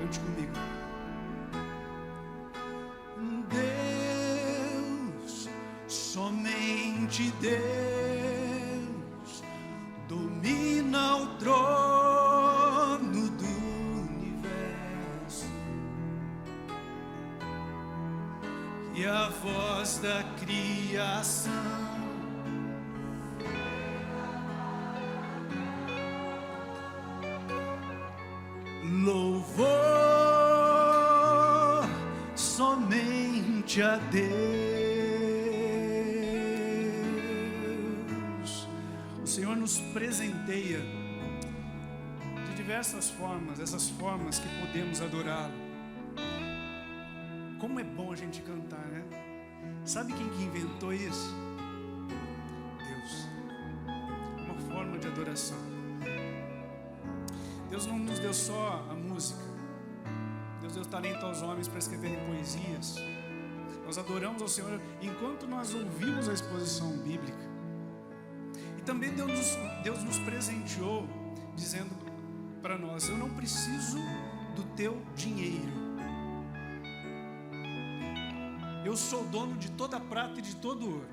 Cante comigo. Deus, somente Deus, domina o trono do universo, e a voz da criação louvor somente a Deus. O Senhor nos presenteia de diversas formas, essas formas que podemos adorá-lo. Como é bom a gente cantar, né? Sabe quem que inventou isso? Deus. Uma forma de adoração. Deus não nos deu só a música. Deus deu talento aos homens para escreverem poesias. Nós adoramos ao Senhor enquanto nós ouvimos a exposição bíblica. E também Deus nos presenteou dizendo para nós: eu não preciso do teu dinheiro. Eu sou dono de toda a prata e de todo o ouro.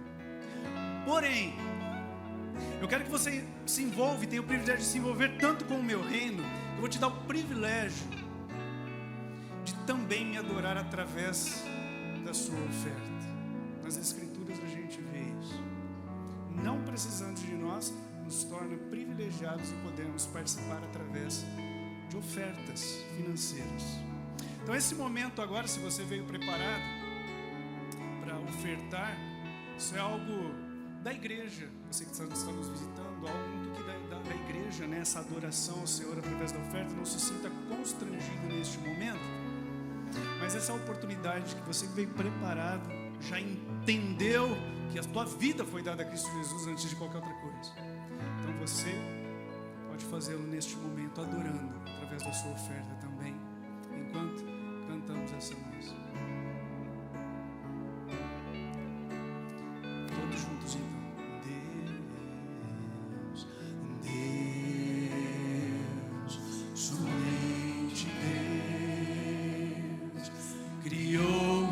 Porém, eu quero que você se envolva e tenha o privilégio de se envolver tanto com o meu reino. Eu vou te dar o privilégio de também me adorar através da sua oferta. Nas Escrituras a gente vê isso. Não precisando de nós, nos torna privilegiados e podemos participar através de ofertas financeiras. Então esse momento agora, se você veio preparado para ofertar, isso é algo da igreja. Você que está nos visitando, algo muito que da igreja, né? Essa adoração ao Senhor através da oferta. Não se sinta constrangido neste momento, mas essa oportunidade que você veio preparado, já entendeu que a tua vida foi dada a Cristo Jesus antes de qualquer outra coisa. Então você pode fazê-lo neste momento, adorando através da sua oferta também, enquanto cantamos essa música. Todos juntos então. Deus, somente Deus, criou o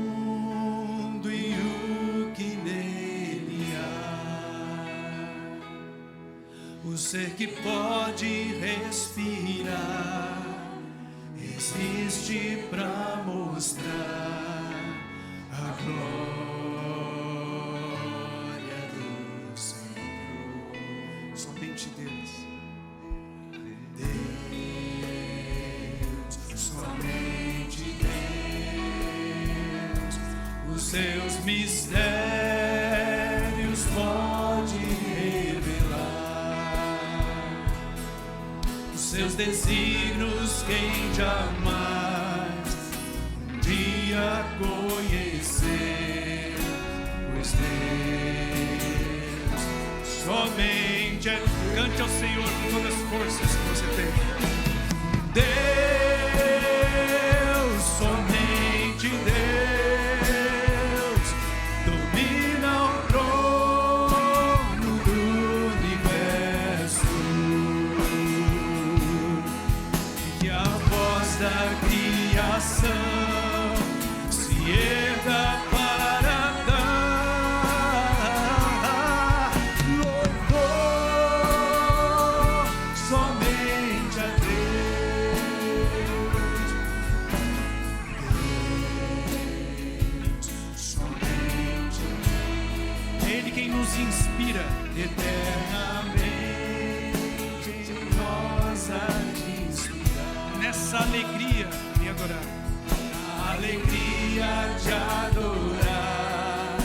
mundo e o que nele há. O ser que pode respirar existe para mostrar a glória do Senhor. Somente Deus. Deus, somente Deus, os seus mistérios pode revelar, os seus desígnios quem jamais um dia conhecer, pois Deus somente é. Cante ao Senhor com todas as forças que você tem. Deus, somente Deus, domina o trono do universo, que a voz da criação se erga para dar louvor somente a Deus. Deus, somente Ele quem nos inspira eternamente em nós a te inspirar. Nessa alegria de adorar, a alegria de adorar,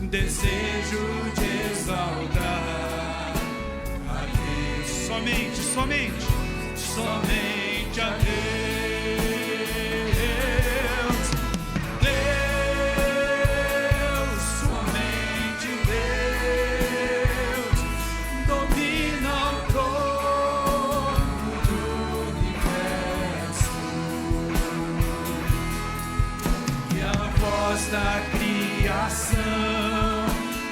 desejo de exaltar a Deus. Somente a Deus. Deus, somente Deus, domina o trono do universo, e a voz da criação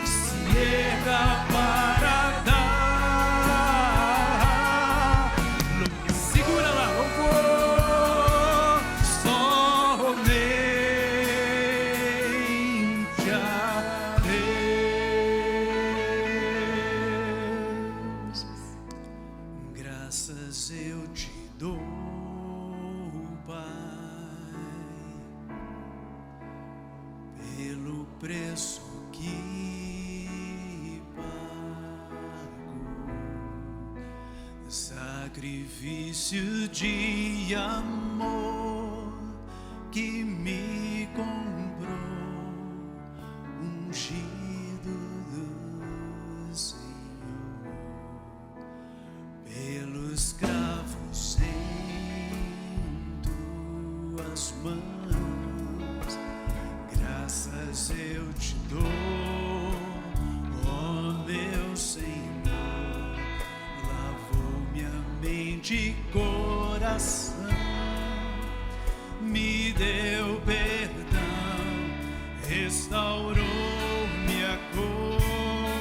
se erga para dar. Segura lá, louvor sacrifício de amor que me comprou, ungido do Senhor, pelos cravos em tuas mãos, graças eu te dou, ó meu Senhor. De coração, me deu perdão, restaurou minha comunhão.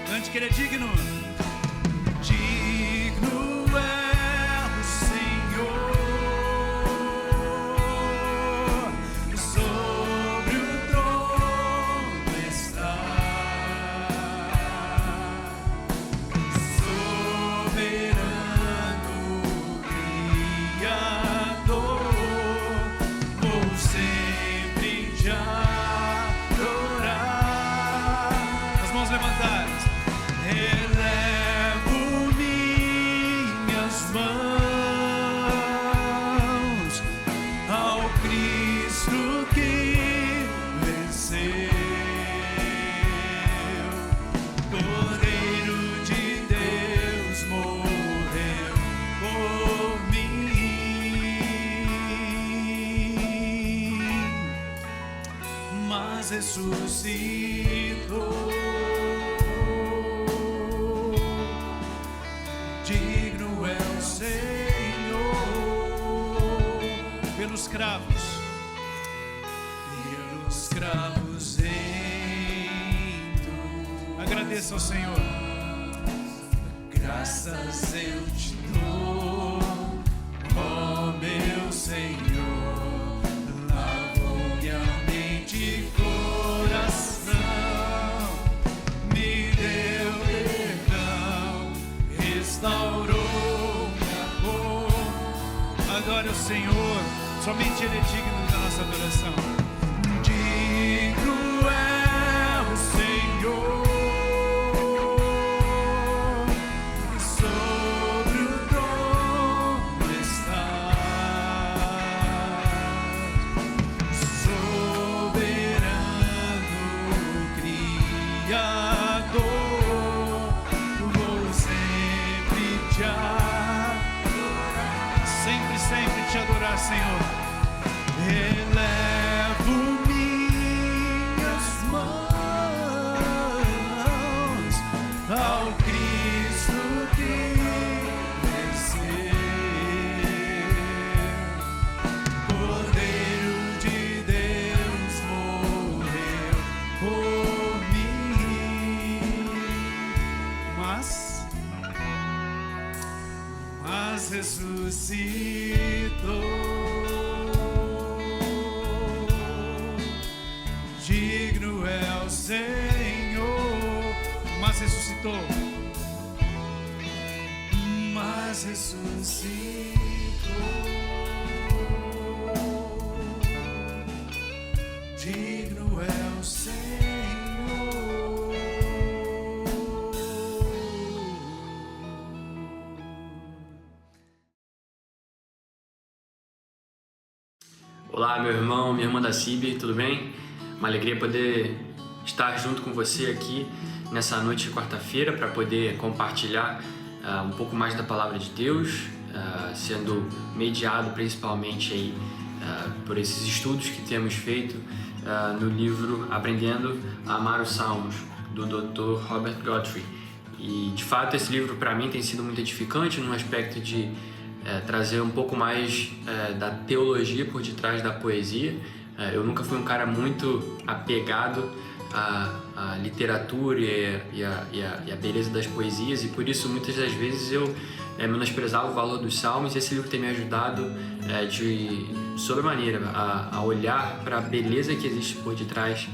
Cante que Ele é digno. Digno é o Senhor, sobre o trono está. Ressuscitou, digno é o Senhor, pelos cravos em tu. Agradeça ao Senhor. Graças eu te dou, ó meu Senhor. Adore o Senhor, somente Ele é digno da nossa adoração. Digno é o Senhor, sobre o trono está, soberano Criador, vou sempre te sempre te adorar, Senhor. Elevo minhas mãos ao Cristo que venceu, Cordeiro de Deus morreu por mim, mas ressuscitou, digno é o Senhor, mas ressuscitou, digno é o Senhor. Olá, meu irmão, minha irmã da CIB, tudo bem? Uma alegria poder estar junto com você aqui nessa noite de quarta-feira para poder compartilhar um pouco mais da Palavra de Deus, sendo mediado principalmente aí, por esses estudos que temos feito no livro Aprendendo a Amar os Salmos, do Dr. Robert Guthrie. E, de fato, esse livro para mim tem sido muito edificante no aspecto de trazer um pouco mais da teologia por detrás da poesia. Eu nunca fui um cara muito apegado à literatura e à beleza das poesias, e por isso muitas das vezes eu menosprezava o valor dos salmos, e esse livro tem me ajudado de sobremaneira a olhar para a beleza que existe por detrás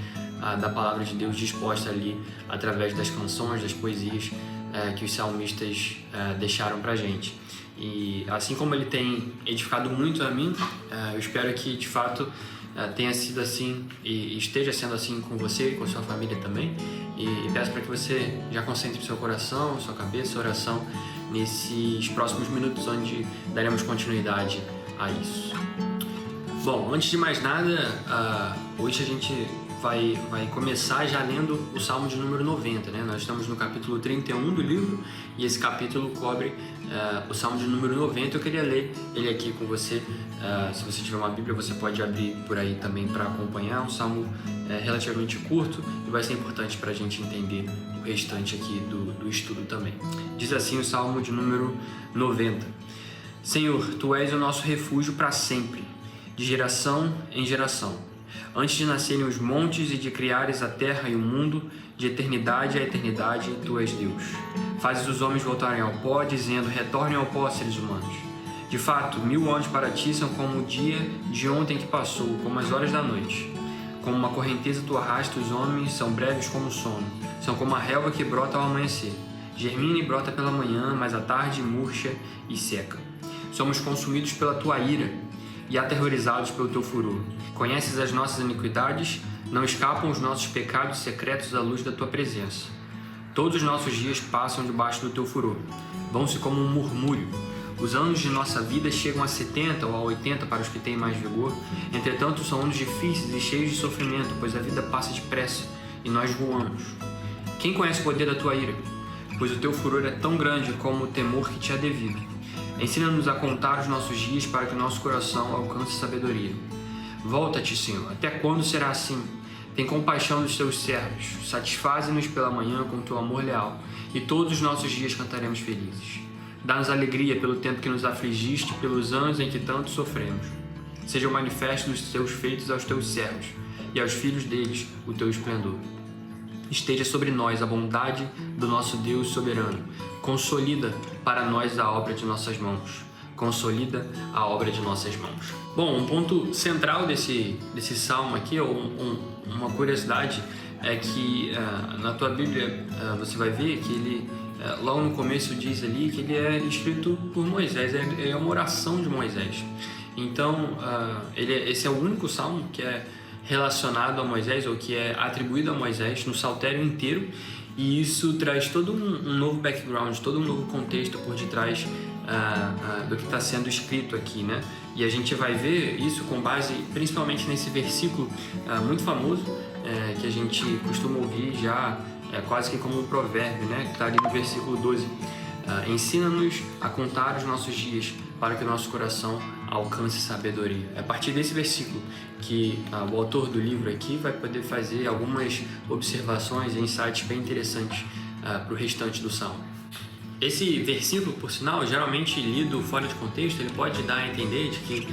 da palavra de Deus disposta ali através das canções, das poesias que os salmistas deixaram para a gente. E assim como ele tem edificado muito a mim, eu espero que de fato tenha sido assim e esteja sendo assim com você e com sua família também, e peço para que você já concentre seu coração, sua cabeça, sua oração nesses próximos minutos onde daremos continuidade a isso. Bom, antes de mais nada, hoje a gente vai começar já lendo o Salmo de número 90, né? Nós estamos no capítulo 31 do livro e esse capítulo cobre o Salmo de número 90. Eu queria ler ele aqui com você. Se você tiver uma Bíblia, você pode abrir por aí também para acompanhar. Um salmo relativamente curto e vai ser importante para a gente entender o restante aqui do estudo também. Diz assim o Salmo de número 90: Senhor, Tu és o nosso refúgio para sempre, de geração em geração. Antes de nascerem os montes e de criares a terra e o mundo, de eternidade a eternidade, Tu és Deus. Fazes os homens voltarem ao pó, dizendo: retornem ao pó, seres humanos. De fato, 1000 anos para Ti são como o dia de ontem que passou, como as horas da noite. Como uma correnteza Tu arrasta os homens, são breves como o sono. São como a relva que brota ao amanhecer. Germina e brota pela manhã, mas à tarde murcha e seca. Somos consumidos pela Tua ira e aterrorizados pelo Teu furor. Conheces as nossas iniquidades, não escapam os nossos pecados secretos à luz da Tua presença. Todos os nossos dias passam debaixo do Teu furor, vão-se como um murmúrio. Os anos de nossa vida chegam a 70 ou a 80 para os que têm mais vigor. Entretanto, são anos difíceis e cheios de sofrimento, pois a vida passa depressa e nós voamos. Quem conhece o poder da Tua ira? Pois o Teu furor é tão grande como o temor que Te é devido. Ensina-nos a contar os nossos dias para que o nosso coração alcance sabedoria. Volta-te, Senhor, até quando será assim? Tem compaixão dos Teus servos, satisfaze-nos pela manhã com Teu amor leal, e todos os nossos dias cantaremos felizes. Dá-nos alegria pelo tempo que nos afligiste, pelos anos em que tanto sofremos. Sejam manifestos os Teus feitos aos Teus servos, e aos filhos deles o Teu esplendor. Esteja sobre nós a bondade do nosso Deus soberano. Consolida para nós a obra de nossas mãos. Consolida a obra de nossas mãos. Bom, um ponto central desse salmo aqui, ou uma curiosidade, é que na tua Bíblia você vai ver que ele, logo no começo diz ali que ele é escrito por Moisés, é uma oração de Moisés. Então, esse é o único salmo que é relacionado a Moisés, ou que é atribuído a Moisés no saltério inteiro, e isso traz todo um novo background, todo um novo contexto por detrás do que está sendo escrito aqui, né? E a gente vai ver isso com base principalmente nesse versículo muito famoso que a gente costuma ouvir já quase que como um provérbio, né? Que está ali no versículo 12. Ensina-nos a contar os nossos dias para que o nosso coração alcance sabedoria. É a partir desse versículo que o autor do livro aqui vai poder fazer algumas observações e insights bem interessantes para o restante do salmo. Esse versículo, por sinal, geralmente lido fora de contexto, ele pode dar a entender de que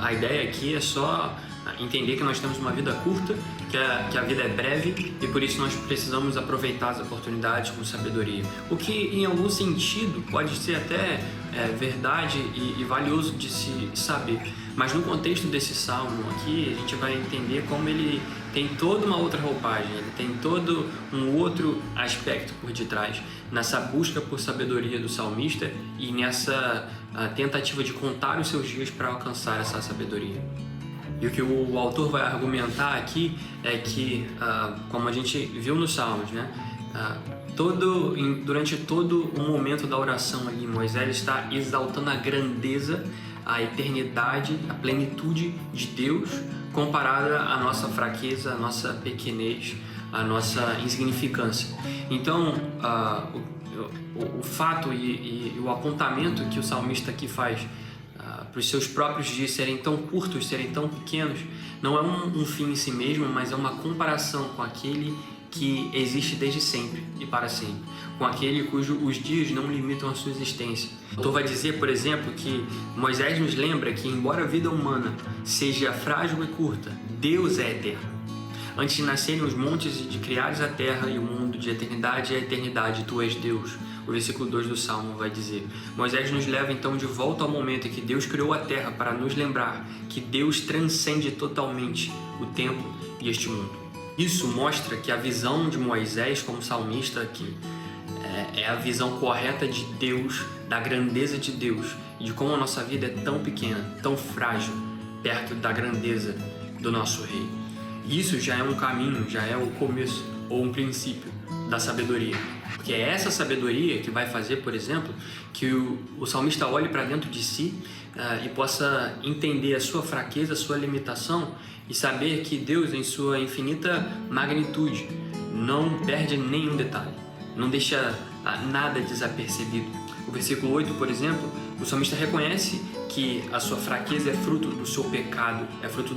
a ideia aqui é só entender que nós temos uma vida curta, que a vida é breve e por isso nós precisamos aproveitar as oportunidades com sabedoria. O que em algum sentido pode ser até verdade e valioso de se saber, mas no contexto desse salmo aqui a gente vai entender como ele tem toda uma outra roupagem, ele tem todo um outro aspecto por detrás, nessa busca por sabedoria do salmista e nessa tentativa de contar os seus dias para alcançar essa sabedoria. E o que o autor vai argumentar aqui é que, como a gente viu nos Salmos, né, durante todo o momento da oração ali, Moisés está exaltando a grandeza, a eternidade, a plenitude de Deus comparada à nossa fraqueza, à nossa pequenez, à nossa insignificância. Então, o fato e o apontamento que o salmista aqui faz para os seus próprios dias serem tão curtos, serem tão pequenos, não é um fim em si mesmo, mas é uma comparação com aquele que existe desde sempre e para sempre, com aquele cujos dias não limitam a sua existência. O autor vai dizer, por exemplo, que Moisés nos lembra que, embora a vida humana seja frágil e curta, Deus é eterno. Antes de nascerem os montes e de criares a terra e o mundo, de eternidade a eternidade, Tu és Deus. O versículo 2 do Salmo vai dizer: Moisés nos leva então de volta ao momento em que Deus criou a terra para nos lembrar que Deus transcende totalmente o tempo e este mundo. Isso mostra que a visão de Moisés como salmista aqui é a visão correta de Deus, da grandeza de Deus e de como a nossa vida é tão pequena, tão frágil, perto da grandeza do nosso Rei. Isso já é um caminho, já é o começo ou um princípio da sabedoria. Porque é essa sabedoria que vai fazer, por exemplo, que o salmista olhe para dentro de si e possa entender a sua fraqueza, a sua limitação e saber que Deus, em sua infinita magnitude, não perde nenhum detalhe, não deixa nada desapercebido. O versículo 8, por exemplo, o salmista reconhece que a sua fraqueza é fruto do seu pecado, é fruto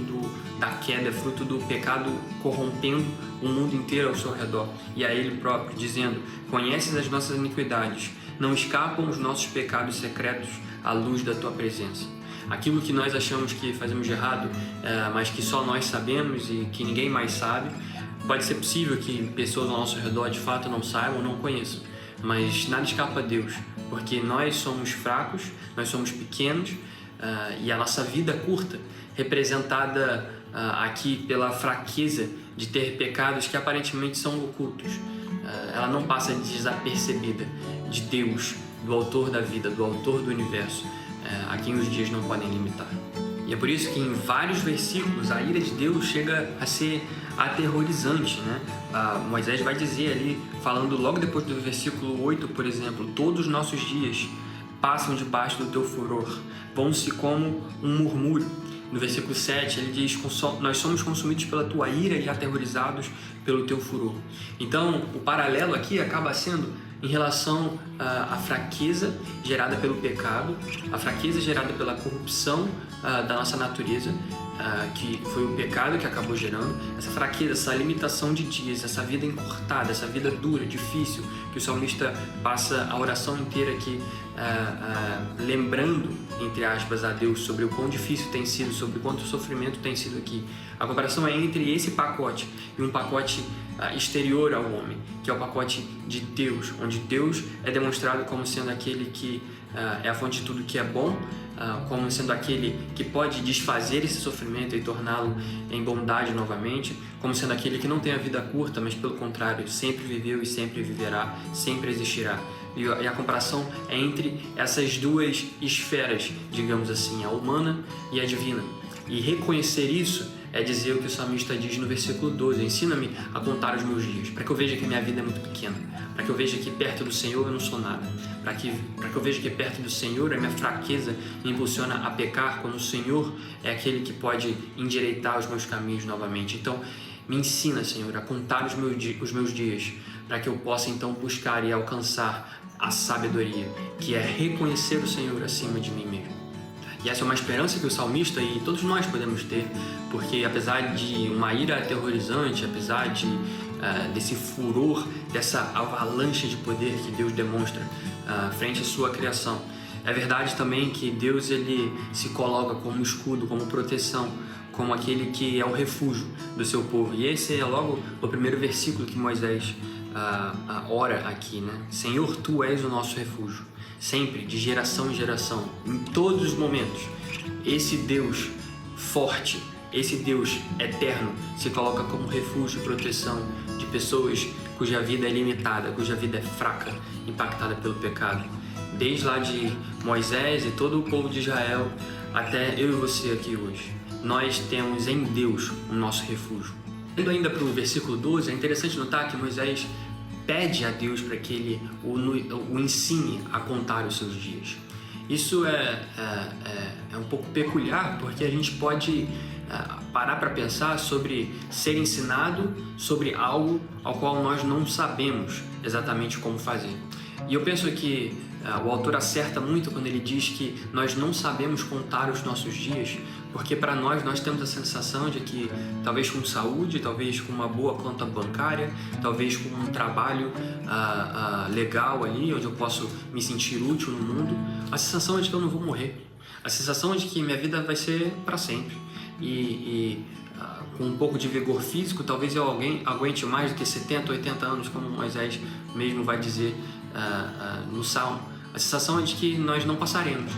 da queda, é fruto do pecado corrompendo o mundo inteiro ao seu redor. E a ele próprio, dizendo: conheces as nossas iniquidades, não escapam os nossos pecados secretos à luz da tua presença. Aquilo que nós achamos que fazemos de errado, mas que só nós sabemos e que ninguém mais sabe, pode ser possível que pessoas ao nosso redor de fato não saibam, não conheçam. Mas nada escapa a Deus, porque nós somos fracos, nós somos pequenos e a nossa vida curta, representada aqui pela fraqueza de ter pecados que aparentemente são ocultos, ela não passa desapercebida de Deus, do autor da vida, do autor do universo, a quem os dias não podem limitar. E é por isso que em vários versículos a ira de Deus chega a ser aterrorizante, né? Moisés vai dizer ali, falando logo depois do versículo 8, por exemplo: todos os nossos dias passam debaixo do teu furor, vão-se como um murmúrio. No versículo 7 ele diz: nós somos consumidos pela tua ira e aterrorizados pelo teu furor. Então o paralelo aqui acaba sendo em relação à fraqueza gerada pelo pecado, a fraqueza gerada pela corrupção da nossa natureza, que foi o pecado que acabou gerando, essa fraqueza, essa limitação de dias, essa vida encurtada, essa vida dura, difícil, que o salmista passa a oração inteira aqui lembrando, entre aspas, a Deus sobre o quão difícil tem sido, sobre o quanto sofrimento tem sido aqui. A comparação é entre esse pacote e um pacote exterior ao homem, que é o pacote de Deus, onde Deus é demonstrado como sendo aquele que é a fonte de tudo que é bom, como sendo aquele que pode desfazer esse sofrimento e torná-lo em bondade novamente, como sendo aquele que não tem a vida curta, mas pelo contrário, sempre viveu e sempre viverá, sempre existirá. E a comparação é entre essas duas esferas, digamos assim, a humana e a divina. E reconhecer isso é dizer o que o salmista diz no versículo 12: ensina-me a contar os meus dias, para que eu veja que minha vida é muito pequena, para que eu veja que perto do Senhor eu não sou nada, para que eu veja que perto do Senhor a minha fraqueza me impulsiona a pecar, quando o Senhor é aquele que pode endireitar os meus caminhos novamente. Então, me ensina, Senhor, a contar os meus dias, para que eu possa então buscar e alcançar a sabedoria, que é reconhecer o Senhor acima de mim mesmo. E essa é uma esperança que o salmista e todos nós podemos ter, porque apesar de uma ira aterrorizante, apesar desse furor, dessa avalanche de poder que Deus demonstra frente à sua criação, é verdade também que Deus ele se coloca como escudo, como proteção, como aquele que é o refúgio do seu povo. E esse é logo o primeiro versículo que Moisés ora aqui, né? Senhor, tu és o nosso refúgio, sempre, de geração em geração, em todos os momentos. Esse Deus forte, esse Deus eterno se coloca como refúgio e proteção de pessoas cuja vida é limitada, cuja vida é fraca, impactada pelo pecado. Desde lá de Moisés e todo o povo de Israel até eu e você aqui hoje, nós temos em Deus o nosso refúgio. Indo ainda para o versículo 12, é interessante notar que Moisés pede a Deus para que ele o ensine a contar os seus dias. Isso é um pouco peculiar, porque a gente pode parar para pensar sobre ser ensinado sobre algo ao qual nós não sabemos exatamente como fazer. E eu penso que o autor acerta muito quando ele diz que nós não sabemos contar os nossos dias, porque para nós temos a sensação de que talvez com saúde, talvez com uma boa conta bancária, talvez com um trabalho legal ali, onde eu posso me sentir útil no mundo, a sensação é de que eu não vou morrer, a sensação é de que minha vida vai ser para sempre. Com um pouco de vigor físico, talvez eu aguente mais do que 70, 80 anos, como Moisés mesmo vai dizer no Salmo. A sensação é de que nós não passaremos.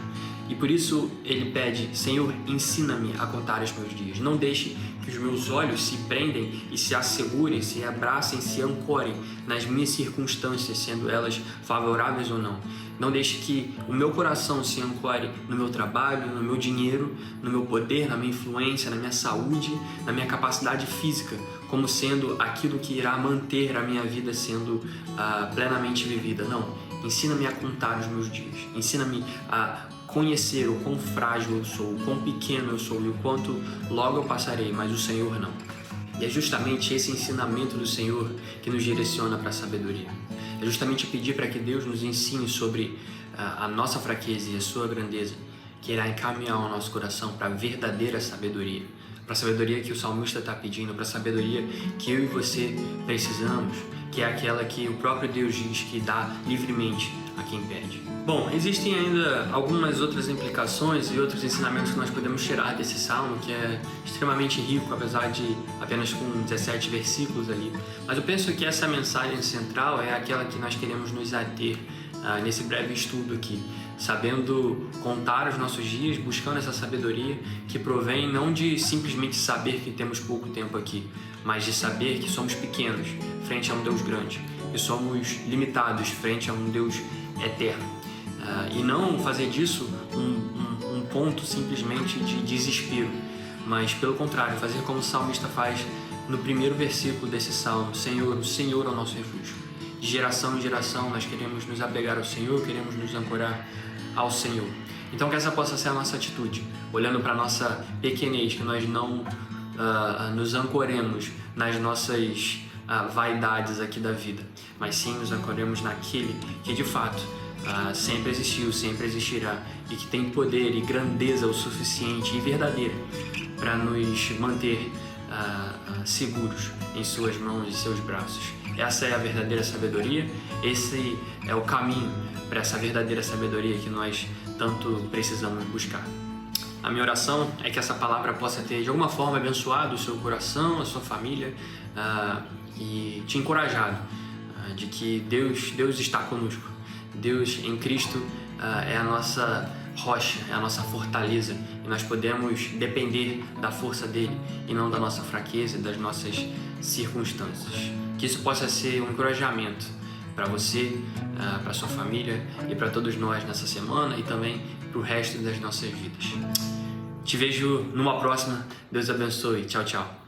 E por isso ele pede: Senhor, ensina-me a contar os meus dias. Não deixe que os meus olhos se prendem e se assegurem, se abracem, se ancorem nas minhas circunstâncias, sendo elas favoráveis ou não. Não deixe que o meu coração se ancore no meu trabalho, no meu dinheiro, no meu poder, na minha influência, na minha saúde, na minha capacidade física, como sendo aquilo que irá manter a minha vida sendo plenamente vivida. Não, ensina-me a contar os meus dias, ensina-me a conhecer o quão frágil eu sou, o quão pequeno eu sou e o quanto logo eu passarei, mas o Senhor não. E é justamente esse ensinamento do Senhor que nos direciona para a sabedoria. É justamente pedir para que Deus nos ensine sobre a nossa fraqueza e a sua grandeza, que irá encaminhar o nosso coração para a verdadeira sabedoria. Para a sabedoria que o salmista está pedindo, para a sabedoria que eu e você precisamos, que é aquela que o próprio Deus diz que dá livremente a quem pede. Bom, existem ainda algumas outras implicações e outros ensinamentos que nós podemos tirar desse salmo, que é extremamente rico, apesar de apenas com 17 versículos ali. Mas eu penso que essa mensagem central é aquela que nós queremos nos ater nesse breve estudo aqui, sabendo contar os nossos dias, buscando essa sabedoria que provém não de simplesmente saber que temos pouco tempo aqui, mas de saber que somos pequenos frente a um Deus grande, que somos limitados frente a um Deus eterno. E não fazer disso um ponto simplesmente de desespero, mas pelo contrário, fazer como o salmista faz no primeiro versículo desse salmo: Senhor, o Senhor é o nosso refúgio. De geração em geração nós queremos nos apegar ao Senhor, queremos nos ancorar ao Senhor. Então que essa possa ser a nossa atitude, olhando para a nossa pequenez, que nós não nos ancoremos nas nossas vaidades aqui da vida, mas sim nos ancoremos naquele que de fato sempre existiu, sempre existirá e que tem poder e grandeza o suficiente e verdadeira para nos manter seguros em suas mãos e seus braços. Essa é a verdadeira sabedoria, esse é o caminho para essa verdadeira sabedoria que nós tanto precisamos buscar. A minha oração é que essa palavra possa ter de alguma forma abençoado o seu coração, a sua família e te encorajado de que Deus está conosco. Deus em Cristo é a nossa rocha, é a nossa fortaleza e nós podemos depender da força dele e não da nossa fraqueza e das nossas circunstâncias. Que isso possa ser um encorajamento para você, para sua família e para todos nós nessa semana e também para o resto das nossas vidas. Te vejo numa próxima. Deus abençoe. Tchau, tchau.